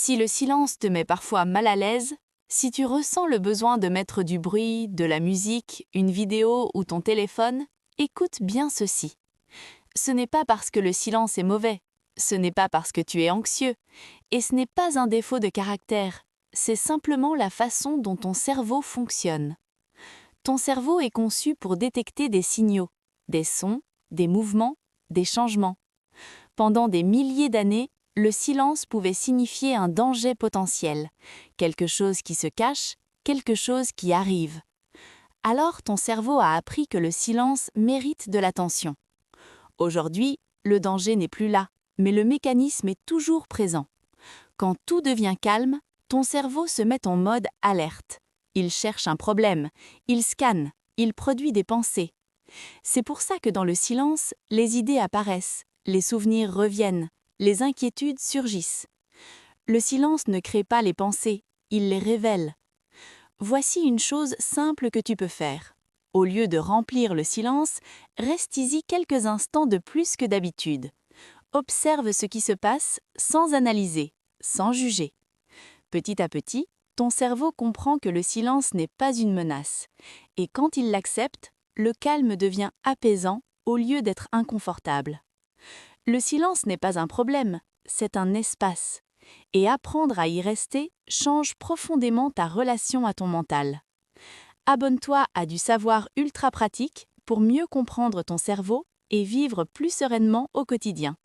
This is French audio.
Si le silence te met parfois mal à l'aise, si tu ressens le besoin de mettre du bruit, de la musique, une vidéo ou ton téléphone, écoute bien ceci. Ce n'est pas parce que le silence est mauvais, ce n'est pas parce que tu es anxieux, et ce n'est pas un défaut de caractère, c'est simplement la façon dont ton cerveau fonctionne. Ton cerveau est conçu pour détecter des signaux, des sons, des mouvements, des changements. Pendant des milliers d'années, le silence pouvait signifier un danger potentiel, quelque chose qui se cache, quelque chose qui arrive. Alors ton cerveau a appris que le silence mérite de l'attention. Aujourd'hui, le danger n'est plus là, mais le mécanisme est toujours présent. Quand tout devient calme, ton cerveau se met en mode alerte. Il cherche un problème, il scanne, il produit des pensées. C'est pour ça que dans le silence, les idées apparaissent, les souvenirs reviennent, les inquiétudes surgissent. Le silence ne crée pas les pensées, il les révèle. Voici une chose simple que tu peux faire. Au lieu de remplir le silence, reste-y quelques instants de plus que d'habitude. Observe ce qui se passe sans analyser, sans juger. Petit à petit, ton cerveau comprend que le silence n'est pas une menace. Et quand il l'accepte, le calme devient apaisant au lieu d'être inconfortable. Le silence n'est pas un problème, c'est un espace. Et apprendre à y rester change profondément ta relation à ton mental. Abonne-toi à du savoir ultra pratique pour mieux comprendre ton cerveau et vivre plus sereinement au quotidien.